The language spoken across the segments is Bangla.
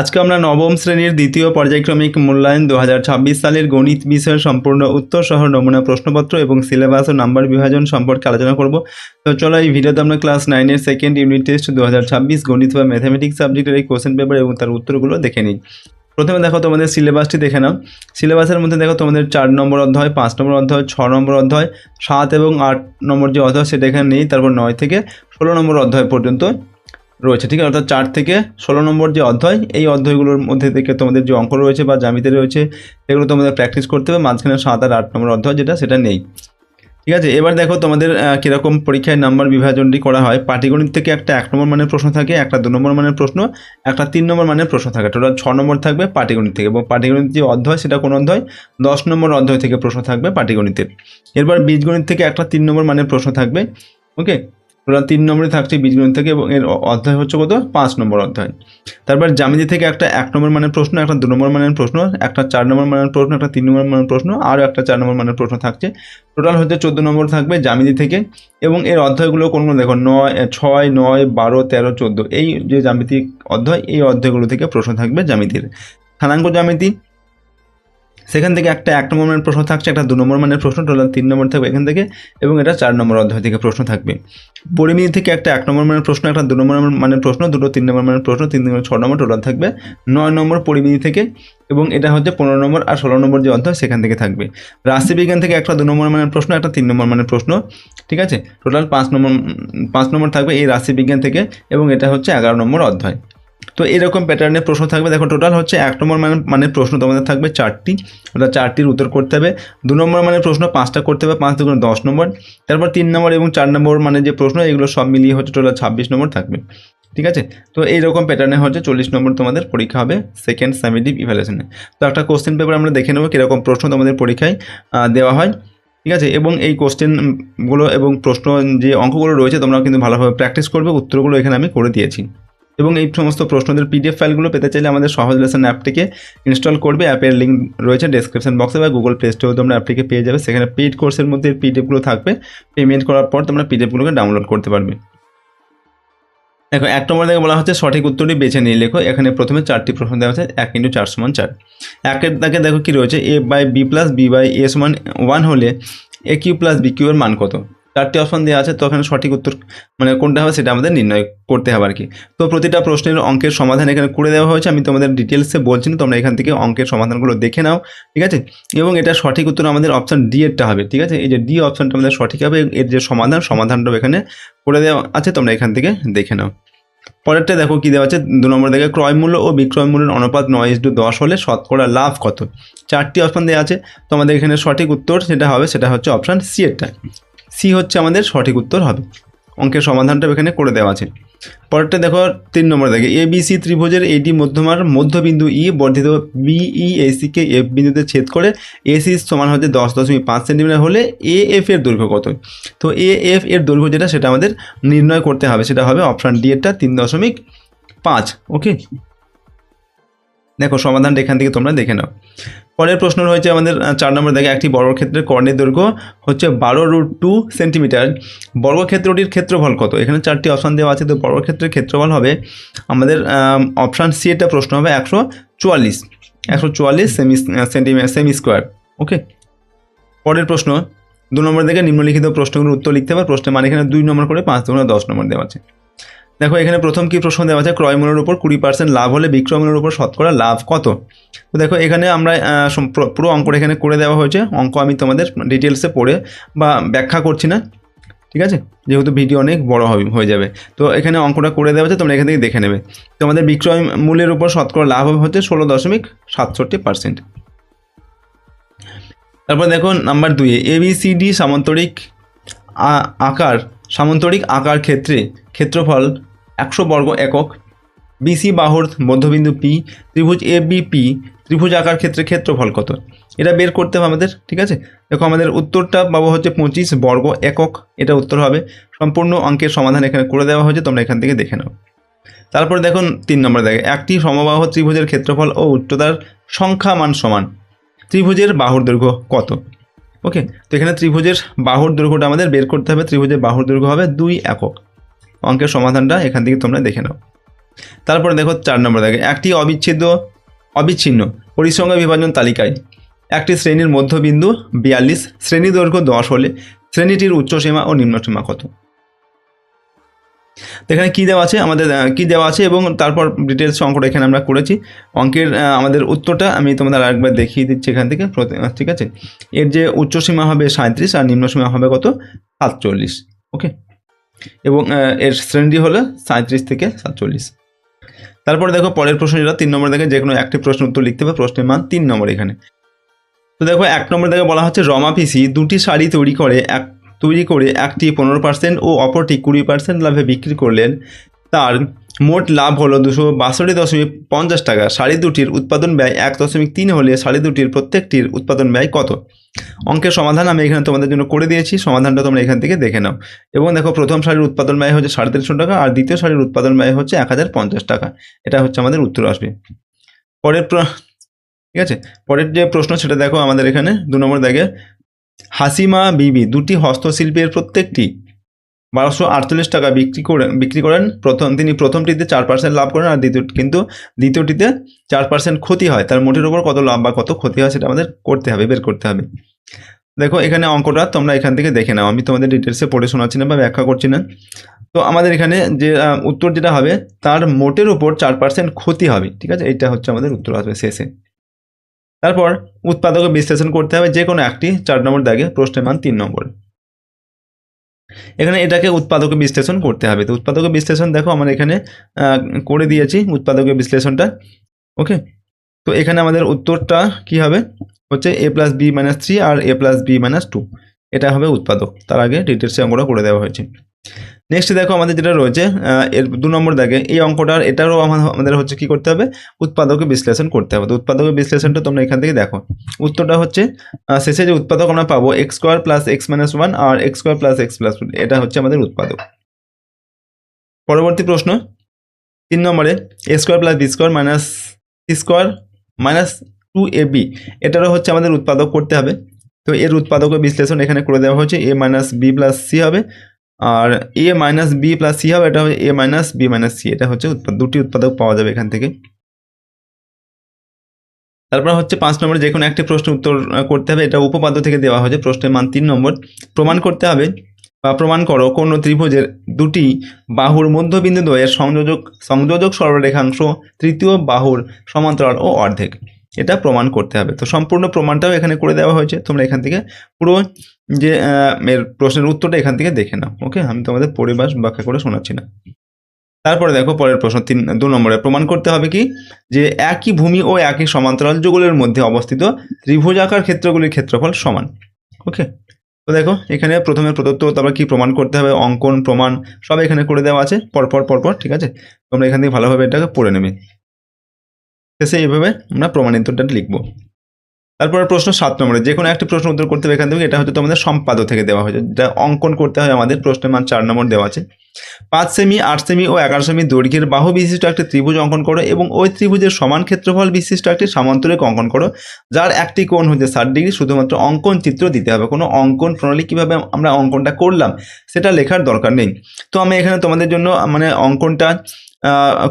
আজকে আমরা নবম শ্রেণীর দ্বিতীয় পর্যায়ক্রমিক মূল্যায়ন 2026 সালের গণিত বিষয়ের সম্পূর্ণ উত্তর সহ নমুনা প্রশ্নপত্র এবং সিলেবাস ও নাম্বার বিভাজন সম্পর্কে আলোচনা করব। তো চলো এই ভিডিওতে আমরা ক্লাস 9-এর সেকেন্ড ইউনিট টেস্ট 2026 গণিত বা ম্যাথামেটিক্স সাবজেক্টের এই কোশ্চেন পেপার এবং তার উত্তরগুলো দেখে নিই। প্রথমে দেখো তোমাদের সিলেবাসটি দেখে নাও। সিলেবাসের মধ্যে দেখো তোমাদের 4 নম্বর অধ্যায়, 5 নম্বর অধ্যায়, 6 নম্বর অধ্যায়, 7 এবং 8 নম্বর যে অধ্যায় সেটা এখানে নেই। তারপর 9 থেকে 16 নম্বর অধ্যায় পর্যন্ত রয়েছে, ঠিক আছে। অর্থাৎ 4 থেকে 16 নম্বর যে অধ্যায়, এই অধ্যায়গুলোর মধ্যে থেকে তোমাদের যে অঙ্ক রয়েছে বা জ্যামিতি রয়েছে এগুলো তোমাদের প্র্যাকটিস করতে হবে। মাঝখানে 7 আর 8 নম্বর অধ্যায় সেটা নেই, ঠিক আছে। এবার দেখো তোমাদের কীরকম পরীক্ষায় নাম্বার বিভাজনটি করা হয়। পাটিগণিত থেকে একটা 1 নম্বর মানের প্রশ্ন থাকে, একটা 2 নম্বর মানের প্রশ্ন, একটা 3 নম্বর মানের প্রশ্ন থাকে। টোটাল 6 নম্বর থাকবে পাটিগণিত থেকে, এবং পাটিগণিত যে অধ্যায় সেটা কোন অধ্যায়? 10 নম্বর অধ্যায় থেকে প্রশ্ন থাকবে পাটিগণিতের। এরপর বীজগণিত থেকে একটা 3 নম্বর মানের প্রশ্ন থাকবে, ওকে। টোটাল 3 নম্বরে থাকছে বীজগণিত থেকে, এবং এর অধ্যায় হচ্ছে কত? 5 নম্বর অধ্যায়। তারপর জ্যামিতি থেকে একটা 1 নম্বর মানের প্রশ্ন, একটা 2 নম্বর মানের প্রশ্ন, একটা 4 নম্বর মানের প্রশ্ন, একটা 3 নম্বর মানের প্রশ্ন, আরও একটা 4 নম্বর মানের প্রশ্ন থাকছে। টোটাল হচ্ছে 14 নম্বর থাকবে জ্যামিতি থেকে, এবং এর অধ্যায়গুলো কোনগুলো দেখো? 6, 9, 12, 13, 14 এই যে জ্যামিতিক অধ্যায়, এই অধ্যায়গুলো থেকে প্রশ্ন থাকবে জ্যামিতির। স্থানাঙ্ক জ্যামিতি, সেখান থেকে একটা 1 নম্বর মানের প্রশ্ন থাকছে, একটা 2 নম্বর মানের প্রশ্ন, টোটাল 3 নম্বর থাকবে এখান থেকে, এবং এটা 4 নম্বর অধ্যায় থেকে প্রশ্ন থাকবে। পরিমিতি থেকে একটা 1 নম্বর মানের প্রশ্ন, একটা 2 নম্বর মানের প্রশ্ন, দুটো 3 নম্বর মানের প্রশ্ন, 3 থেকে 6 নম্বর টোটাল থাকবে 9 নম্বর পরিমিতি থেকে, এবং এটা হচ্ছে 15 নম্বর আর 16 নম্বর যে অধ্যায় সেখান থেকে থাকবে। রাশিবিজ্ঞান থেকে একটা 2 নম্বর মানের প্রশ্ন, একটা 3 নম্বর মানের প্রশ্ন, ঠিক আছে। টোটাল 5 নম্বর থাকবে এই রাশিবিজ্ঞান থেকে, এবং এটা হচ্ছে 11 নম্বর অধ্যায়। তো এরকম প্যাটার্নের প্রশ্ন থাকবে। দেখো টোটাল হচ্ছে 1 নম্বর মানের প্রশ্ন তোমাদের থাকবে 4টি, অর্থাৎ 4টির উত্তর করতে হবে। 2 নম্বর মানের প্রশ্ন 5টা করতে হবে, 5 দুগুণে 10 নম্বর। তারপর 3 নম্বর এবং 4 নম্বর মানে যে প্রশ্ন, এগুলো সব মিলিয়ে হচ্ছে টোটাল 26 নম্বর থাকবে, ঠিক আছে। তো এইরকম প্যাটার্নে হচ্ছে 40 নম্বর তোমাদের পরীক্ষা হবে সেকেন্ড সামেটিভ ইভ্যালুয়েশনে। তো একটা কোশ্চেন পেপার আমরা দেখে নেবো কীরকম প্রশ্ন তোমাদের পরীক্ষায় দেওয়া হয়, ঠিক আছে। এবং এই কোশ্চেনগুলো এবং প্রশ্ন যে অঙ্কগুলো রয়েছে তোমরা কিন্তু ভালোভাবে প্র্যাকটিস করবে। উত্তরগুলো এখানে আমি করে দিয়েছি, এবং এই সমস্ত প্রশ্নদের পিডিএফ ফাইলগুলো পেতে চাইলে আমাদের সহজ লেসন অ্যাপটিকে ইনস্টল করবে। অ্যাপের লিঙ্ক রয়েছে ডেসক্রিপশন বক্সে বা গুগল প্লে স্টোরে তোমরা অ্যাপটিকে পেয়ে যাবে। সেখানে পেইড কোর্সের মধ্যে পিডিএফগুলো থাকবে। পেমেন্ট করার পর তোমরা পিডিএফগুলোকে ডাউনলোড করতে পারবে। দেখো 1 নম্বর থেকে বলা হচ্ছে সঠিক উত্তরটি বেছে নিয়ে লেখো। এখানে প্রথমে 4টি প্রশ্ন দেওয়া আছে। 1 × 4 = 4। 1-এর দাগে দেখো কী রয়েছে? a/b + b/a = 1 হলে a³ + b³ এর মান কত? 4টি অপশন দেওয়া আছে। তো এখানে সঠিক উত্তর মানে কোনটা হবে সেটা আমাদের নির্ণয় করতে হবে আর কি। তো প্রতিটা প্রশ্নের অঙ্কের সমাধান এখানে করে দেওয়া হয়েছে। আমি তোমাদের ডিটেলসে বলছি না, তোমরা এখান থেকে অঙ্কের সমাধানগুলো দেখে নাও, ঠিক আছে। এবং এটা সঠিক উত্তর আমাদের অপশান ডি এরটা হবে, ঠিক আছে। এই যে ডি অপশানটা আমাদের সঠিক হবে। এর যে সমাধানটাও এখানে করে দেওয়া আছে, তোমরা এখান থেকে দেখে নাও। পরেরটা দেখো কী দেওয়া আছে? 2 নম্বর থেকে ক্রয় মূল্য ও বিক্রয় মূল্যের অনুপাত 9:10 হলে শতকরা লাভ কত? 4টি অপশন দেওয়া আছে। তো আমাদের এখানে সঠিক উত্তর সেটা হচ্ছে অপশান সি এরটা। সি হচ্ছে আমাদের সঠিক উত্তর হবে। অঙ্কের সমাধানটা এখানে করে দেওয়া আছে। পরেরটা দেখো 3 নম্বর থেকে ABC ত্রিভুজের এডি মধ্যমার মধ্যবিন্দু ই বর্ধিত BEAC-কে এফ বিন্দুতে ছেদ করে AC সমান হচ্ছে 10.5 সেন্টিমিটার হলে AF এর দৈর্ঘ্য কত? তো AF এর দৈর্ঘ্য যেটা সেটা আমাদের নির্ণয় করতে হবে। সেটা হবে অপশান ডি এরটা 3.5, ওকে। দেখো সমাধানটা এখান থেকে তোমরা দেখে নাও। পরের প্রশ্ন রয়েছে আমাদের 4 নম্বর দেখে একটি বর্গক্ষেত্রের কর্ণের দৈর্ঘ্য হচ্ছে 12√2 সেন্টিমিটার। বর্গক্ষেত্রটির ক্ষেত্রফল কত? এখানে 4টি অপশান দেওয়া আছে। তো বর্গক্ষেত্রের ক্ষেত্রফল হবে আমাদের অপশান সি এটা প্রশ্ন হবে 144 সেমি স্কোয়ার, ওকে। পরের প্রশ্ন 2 নম্বর দেখে নিম্নলিখিত প্রশ্নগুলোর উত্তর লিখতে হবে। প্রশ্নের মান এখানে 2 নম্বর করে 5 × 10 নম্বর দেওয়া আছে। দেখো এখানে প্রথম কি প্রশ্ন দেওয়া আছে? ক্রয় মূল্যের উপর 20% লাভ হলে বিক্রয় মূল্যের উপর শতকরা লাভ কত? তো দেখো এখানে আমরা পুরো অঙ্কটা এখানে করে দেওয়া হয়েছে। অঙ্ক আমি তোমাদের ডিটেলসে পড়ে বা ব্যাখ্যা করছি না, ঠিক আছে, যেহেতু ভিডিও অনেক বড় হয়ে যাবে। তো এখানে অঙ্কটা করে দেওয়া হচ্ছে, তোমরা এখান থেকে দেখে নেবে। তো আমাদের বিক্রয় মূল্যের উপর শতকরা লাভ হবে হচ্ছে 16.67%। তারপর দেখো নাম্বার 2 ABCD সামান্তরিক আকার ক্ষেত্রফল 100 বর্গ একক। BC বাহুর মধ্যবিন্দু P, ত্রিভুজ ABP ত্রিভুজ আকার ক্ষেত্রফল কত? এটা বের করতে হবে আমাদের, ঠিক আছে। দেখো আমাদের উত্তরটা পাবো হচ্ছে 25 বর্গ একক, এটা উত্তর হবে। সম্পূর্ণ অঙ্কের সমাধান এখানে করে দেওয়া হয়েছে, তোমরা এখান থেকে দেখে নাও। তারপরে দেখুন 3 নম্বর দেখে একটি সমবাহু ত্রিভুজের ক্ষেত্রফল ও উচ্চতার সংখ্যা মান সমান ত্রিভুজের বাহুর দৈর্ঘ্য কত? ওকে। তো এখানে ত্রিভুজের বাহুর দৈর্ঘ্যটা আমাদের বের করতে হবে। ত্রিভুজের বাহুর দৈর্ঘ্য হবে 2 একক। অঙ্কের সমাধানটা এখান থেকে তোমরা দেখে নাও। তারপরে দেখো 4 নম্বর দেখে একটি অবিচ্ছিন্ন পরিসংখ্যা বিভাজন তালিকায় একটি শ্রেণীর মধ্যবিন্দু 42, শ্রেণী দৈর্ঘ্য 10 হলে শ্রেণীটির উচ্চসীমা ও নিম্নসীমা কত। তো এখানে কী দেওয়া আছে আমাদের কী দেওয়া আছে এবং তারপর ডিটেলস অঙ্কটা এখানে আমরা করেছি। অঙ্কের আমাদের উত্তরটা আমি তোমাদের আরেকবার দেখিয়ে দিচ্ছি এখান থেকে, ঠিক আছে। এর যে উচ্চসীমা হবে 37 আর নিম্নসীমা হবে কত 47, ওকে। এবং এর শ্রেণীটি হলো 37 থেকে 47। তারপরে দেখো পরের প্রশ্ন যেটা 3 নম্বর দেখে যে কোনো একটি প্রশ্ন উত্তর লিখতে হবে, প্রশ্নের মান 3 নম্বর এখানে। তো দেখো 1 নম্বর দেখে বলা হচ্ছে রমা পিসি দুটি শাড়ি তৈরি করে একটি 15% ও অপরটি 20% লাভে বিক্রি করলেন। তার মোট লাভ হলো 262.50 টাকা। শাড়ি দুটির উৎপাদন ব্যয় 1.3 হলে শাড়ি দুটির প্রত্যেকটির উৎপাদন ব্যয় কত। অঙ্কের সমাধান আমি এখানে তোমাদের জন্য করে দিয়েছি, সমাধানটা তোমরা এখান থেকে দেখে নাও। এবং দেখো প্রথম শাড়ির উৎপাদন ব্যয় হচ্ছে 350 টাকা আর দ্বিতীয় শাড়ির উৎপাদন ব্যয় হচ্ছে 1050 টাকা। এটা হচ্ছে আমাদের উত্তর আসবে। ঠিক আছে, পরের যে প্রশ্ন সেটা দেখো আমাদের এখানে 2 নম্বর দেখে হাসিমা বিবি দুটি হস্তশিল্পের প্রত্যেকটি 1248 টাকা বিক্রি করেন। তিনি প্রথমটিতে 4% লাভ করেন আর দ্বিতীয়টিতে 4% ক্ষতি হয়। তার মোটের উপর কত লাভ বা কত ক্ষতি হয় সেটা আমাদের বের করতে হবে। দেখো এখানে অঙ্কটা তোমরা এখান থেকে দেখে নাও, আমি তোমাদের ডিটেলসে পড়ে শোনাচ্ছি না বা ব্যাখ্যা করছি না। তো আমাদের এখানে যে উত্তর যেটা হবে তার মোটের উপর 4% ক্ষতি হবে, ঠিক আছে। এটা হচ্ছে আমাদের উত্তর আসবে শেষে। তারপর উৎপাদকে বিশ্লেষণ করতে হবে যে কোনো একটি 4 নম্বর দাগে, প্রশ্নের মান 3 নম্বর। এখানে এটাকে উৎপাদকে বিশ্লেষণ করতে হবে। তো উৎপাদকে বিশ্লেষণ দেখো আমরা এখানে করে দিয়েছি উৎপাদকে বিশ্লেষণটা, ওকে। তো এখানে আমাদের উত্তরটা কি হবে হচ্ছে a+b-3 আর a+b-2, এটা হবে উৎপাদক। তার আগে ডিটেলসে অঙ্কটা করে দেওয়া হয়েছে। নেক্সট দেখো আমাদের যেটা রয়েছে এর 2 নম্বর দাগে এই অঙ্কটার এটারও আমাদের হচ্ছে কি করতে হবে উৎপাদকে বিশ্লেষণ করতে হবে। তো উৎপাদকের বিশ্লেষণটা তোমরা এখান থেকে দেখো, উত্তরটা হচ্ছে শেষে যে উৎপাদক আমরা পাবো x² + x-1 আর x² + x+2, এটা হচ্ছে আমাদের উৎপাদক। পরবর্তী প্রশ্ন 3 নম্বরে a² + b² - c² - 2ab, এটারও হচ্ছে আমাদের উৎপাদক করতে হবে। তো এর উৎপাদকের বিশ্লেষণ এখানে করে দেওয়া হয়েছে a - b + c হবে আর a - b + c হবে, এটা হবে a - b - c, এটা হচ্ছে দুটি উৎপাদক পাওয়া যাবে এখান থেকে। তারপর হচ্ছে 5 নম্বরে যে কোনো একটি প্রশ্ন উত্তর করতে হবে, এটা উপপাদ্য থেকে দেওয়া হয়েছে, প্রশ্নের মান 3 নম্বর। প্রমাণ করতে হবে বা প্রমাণ করো কোন ত্রিভুজের দুটি বাহুর মধ্যবিন্দু দ্বয়ের সংযোজক সরলরেখাংশ তৃতীয় বাহুর সমান্তরাল ও অর্ধেক, এটা প্রমাণ করতে হবে। তো সম্পূর্ণ প্রমাণটাও এখানে করে দেওয়া হয়েছে, তোমরা এখান থেকে পুরো যে এর প্রশ্নের উত্তরটা এখান থেকে দেখে নাও, ওকে। আমি তোমাদের পরিভাষ ব্যাখ্যা করে শোনাচ্ছি না। তারপরে দেখো পরের প্রশ্ন 2 নম্বরে প্রমাণ করতে হবে কি যে একই ভূমি ও একই সমান্তরাল যুগলের মধ্যে অবস্থিত ত্রিভুজাকার ক্ষেত্রগুলির ক্ষেত্রফল সমান, ওকে। তো দেখো এখানে প্রথমে প্রদত্ত, তারপর কি প্রমাণ করতে হবে, অঙ্কন প্রমাণ সব এখানে করে দেওয়া আছে পরপর, ঠিক আছে। তোমরা এখান থেকে ভালোভাবে এটাকে পড়ে নেবে, শেষে এইভাবে আমরা প্রমাণিতটা লিখবো। তারপরে প্রশ্ন 7 নম্বরে যে কোনো একটি প্রশ্ন উত্তর করতে হবে এখান থেকে, এটা হচ্ছে তোমাদের সম্পাদ্য থেকে দেওয়া হয়েছে, যেটা অঙ্কন করতে হয় আমাদের। প্রশ্নের মান 4 নম্বর দেওয়া আছে 5 সেমি 8 সেমি ও 11 সেমি দৈর্ঘ্যের বাহু বিশিষ্ট একটি ত্রিভুজ অঙ্কন করো এবং ওই ত্রিভুজের সমান ক্ষেত্রফল বিশিষ্ট একটি সামান্তরিক অঙ্কন করো যার একটি কোণ হচ্ছে 60 ডিগ্রি। শুধুমাত্র অঙ্কন চিত্র দিতে হবে, কোনো অঙ্কন প্রণালী কীভাবে আমরা অঙ্কনটা করলাম সেটা লেখার দরকার নেই। তো আমি এখানে তোমাদের জন্য মানে অঙ্কনটা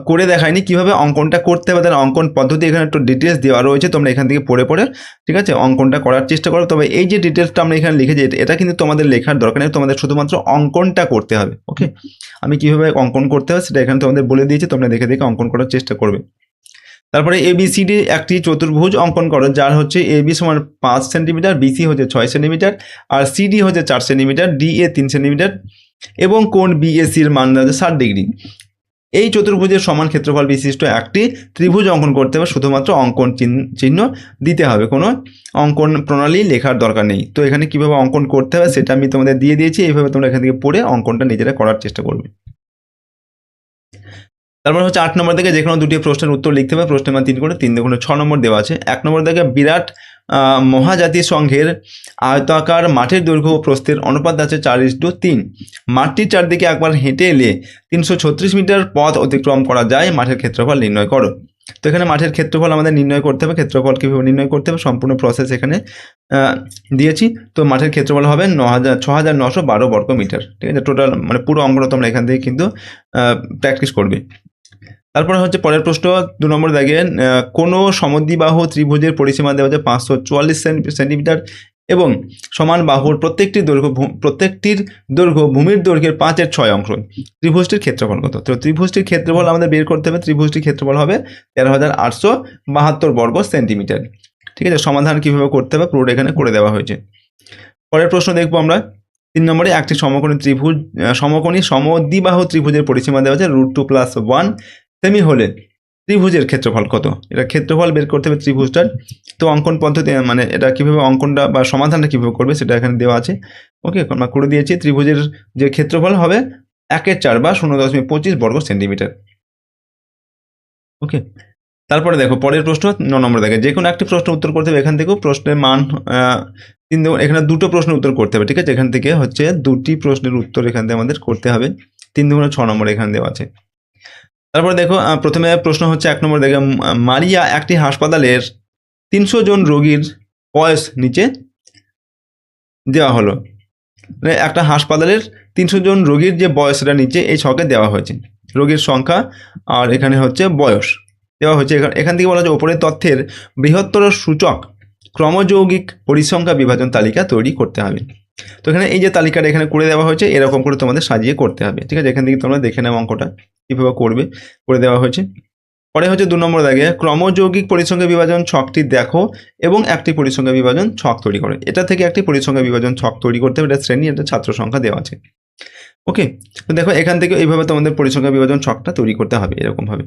করে দেখাইনি, কিভাবে অঙ্কনটা করতে হবে, তার অঙ্কন পদ্ধতি এখানে একটু ডিটেলস দেওয়া রয়েছে, তোমরা এখান থেকে পড়ে ঠিক আছে অঙ্কনটা করার চেষ্টা করো। তবে এই যে ডিটেলসটা আমরা এখানে লিখেছি এটা কিন্তু তোমাদের লেখার দরকার নেই, তোমাদের শুধুমাত্র অঙ্কনটা করতে হবে, ওকে। আমি কিভাবে অঙ্কন করতে হবে সেটা এখানে তোমাদের বলে দিয়েছি, তোমরা দেখে অঙ্কন করার চেষ্টা করবে। তারপরে ABCD একটি চতুর্ভুজ অঙ্কন করো যার হচ্ছে AB সমান 5 সেন্টিমিটার, BC হচ্ছে 6 সেন্টিমিটার আর CD হচ্ছে 4 সেন্টিমিটার, DA 3 সেন্টিমিটার এবং কোণ BAC এর মান হচ্ছে 60 ডিগ্রি। এই চতুর্ভুজের সমান ক্ষেত্রফল বিশিষ্ট একটি ত্রিভুজ অঙ্কন করতে হবে, শুধুমাত্র অঙ্কন চিহ্ন দিতে হবে, কোনো অঙ্কন প্রণালী লেখার দরকার নেই। তো এখানে কিভাবে অঙ্কন করতে হবে সেটা আমি তোমাদের দিয়ে দিয়েছি, এইভাবে তোমরা এখান থেকে পড়ে অঙ্কনটা নিজেরা করার চেষ্টা করবে। তারপর হচ্ছে 8 নম্বর থেকে যে কোনো দুটি প্রশ্নের উত্তর লিখতে হবে, প্রশ্নের মান 3 করে 3 দুগুণে 6 নম্বর দেওয়া আছে। 1 নম্বর থেকে বিরাট মহাজাতি সংঘের আয়তাকার মাঠের দৈর্ঘ্য ও প্রস্থের অনুপাত আছে 4:3। মাঠটির চারদিকে একবার হেঁটে এলে 336 মিটার পথ অতিক্রম করা যায়, মাঠের ক্ষেত্রফল নির্ণয় করো। তো এখানে মাঠের ক্ষেত্রফল আমাদের নির্ণয় করতে হবে, ক্ষেত্রফল কীভাবে নির্ণয় করতে হবে সম্পূর্ণ প্রসেস এখানে দিয়েছি। তো মাঠের ক্ষেত্রফল হবে 6912 বর্গ মিটার, ঠিক আছে। টোটাল মানে পুরো অঙ্কটা তোমরা এখান থেকে কিন্তু প্র্যাকটিস করবে। তারপরে হচ্ছে পরের প্রশ্ন 2 নম্বর দাগে কোনো সমদ্বিবাহু ত্রিভুজের পরিসীমা দেওয়া আছে 544 সেন্টিমিটার এবং সমান বাহুর প্রত্যেকটির দৈর্ঘ্য ভূমির দৈর্ঘ্যের 5/6 অংশ। ত্রিভুজটির ক্ষেত্রফল কত? তো ত্রিভুজটির ক্ষেত্রফল আমাদের বের করতে হবে। ত্রিভুজটির ক্ষেত্রফল হবে 13,872 বর্গ সেন্টিমিটার। ঠিক আছে, সমাধান কিভাবে করতে হবে পুরোটা এখানে করে দেওয়া হয়েছে। পরের প্রশ্ন দেখবো আমরা 3 নম্বরে একটি সমকোণী সমদ্বিবাহু ত্রিভুজের পরিসীমা দেওয়া আছে √2 + 1 সেমি হলে ত্রিভুজের ক্ষেত্রফল কত? এটা ক্ষেত্রফল বের করতে হবে ত্রিভুজটার। তো অঙ্কন পদ্ধতি মানে এটা কিভাবে অঙ্কনটা বা সমাধানটা কিভাবে করবে সেটা এখানে দেওয়া আছে। ওকে, আমরা করে দিয়েছি। ত্রিভুজের যে ক্ষেত্রফল হবে 1/4 বা 0.25 বর্গ সেন্টিমিটার। ওকে, তারপরে দেখো পরের প্রশ্ন 9 নম্বর দেখে যে কোনো একটি প্রশ্ন উত্তর করতে হবে। এখান থেকেও প্রশ্নের মান এখানে দুটো প্রশ্ন উত্তর করতে হবে। ঠিক আছে, এখান থেকে হচ্ছে দুটি প্রশ্নের উত্তর এখান থেকে আমাদের করতে হবে। 3 × 6 নম্বর এখানে দেওয়া আছে। তারপরে দেখো প্রথমে প্রশ্ন হচ্ছে 1 নম্বর দেখে মারিয়া একটি হাসপাতালের 300 জন রোগীর বয়স নিচে দেওয়া হলো। মানে একটা হাসপাতালের 300 জন রোগীর যে বয়সটা নিচে এই ছকে দেওয়া হয়েছে। রোগীর সংখ্যা আর এখানে হচ্ছে বয়স দেওয়া হয়েছে। এখান থেকে বলা হচ্ছে ওপরের তথ্যের বৃহত্তর সূচক ক্রমযৌগিক পরিসংখ্যা বিভাজন তালিকা তৈরি করতে হবে। তো এখানে এই যে তালিকাটা এখানে করে দেওয়া হয়েছে এরকম করে তোমাদের সাজিয়ে করতে হবে। ঠিক আছে, এখান থেকে তোমরা দেখে নাও অঙ্কটা কীভাবে করবে, করে দেওয়া হয়েছে। পরে হচ্ছে 2 নম্বর দাগে ক্রমযৌগিক পরিসংখ্যা বিভাজন ছকটি দেখো এবং একটি পরিসংখ্যা বিভাজন ছক তৈরি করো। এটা থেকে একটি পরিসংখ্যা বিভাজন ছক তৈরি করতে হবে। এটা শ্রেণী, এটা ছাত্র সংখ্যা দেওয়া আছে। ওকে, তো দেখো এখান থেকে এইভাবে তোমাদের পরিসংখ্যা বিভাজন ছকটা তৈরি করতে হবে এরকমভাবে।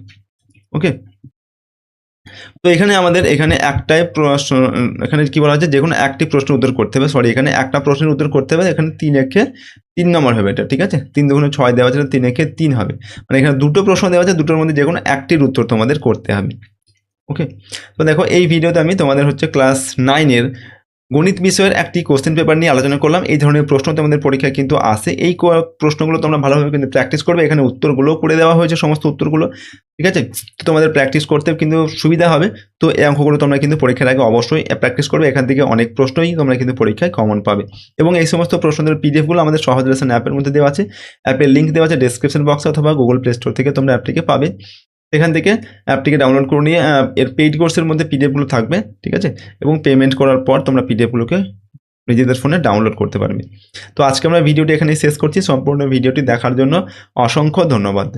ওকে, তো এখানে আমাদের একটাই প্রশ্ন, এখানে কি বলা হচ্ছে যে কোনো একটি প্রশ্ন উত্তর করতে হবে। সরি, এখানে একটা প্রশ্নের উত্তর করতে হবে। এখানে 3 নম্বর হবে এটা। ঠিক আছে, 3 × 6 দেওয়া আছে, 3 × 3 হবে। মানে এখানে দুটো প্রশ্ন দেওয়া আছে, দুটোর মধ্যে যে কোনো একটির উত্তর তোমাদের করতে হবে। ওকে, তো দেখো এই ভিডিওতে আমি তোমাদের হচ্ছে ক্লাস 9-এর গণিত বিষয়ের একটি কোশ্চেন পেপার নিয়ে আলোচনা করলাম। এই ধরনের প্রশ্ন তোমাদের পরীক্ষায় কিন্তু আসে। এই প্রশ্নগুলো তোমরা ভালোভাবে কিন্তু প্র্যাকটিস করবে। এখানে উত্তরগুলো করে দেওয়া হয়েছে, সমস্ত উত্তরগুলো। ঠিক আছে, তো তোমাদের প্র্যাকটিস করতে কিন্তু সুবিধা হবে। তো এই অঙ্কগুলো তোমরা কিন্তু পরীক্ষার আগে অবশ্যই প্র্যাকটিস করবে। এখান থেকে অনেক প্রশ্নই তোমরা কিন্তু পরীক্ষায় কমন পাবে। এবং এই সমস্ত প্রশ্নের পিডিএফগুলো আমাদের সহজ লেসন অ্যাপের মধ্যে দেওয়া আছে। অ্যাপের লিঙ্ক দেওয়া আছে ডেসক্রিপশন বক্সে অথবা গুগল প্লে স্টোর থেকে তোমরা অ্যাপটিকে পাবে। এখান থেকে অ্যাপটিকে ডাউনলোড করে নিয়ে এর পেইড কোর্সের মধ্যে পিডিএফগুলো থাকবে। ঠিক আছে, এবং পেমেন্ট করার পর তোমরা পিডিএফগুলোকে নিজেদের ফোনে ডাউনলোড করতে পারবে। তো আজকে আমরা ভিডিওটি এখানেই শেষ করছি। সম্পূর্ণ ভিডিওটি দেখার জন্য অসংখ্য ধন্যবাদ।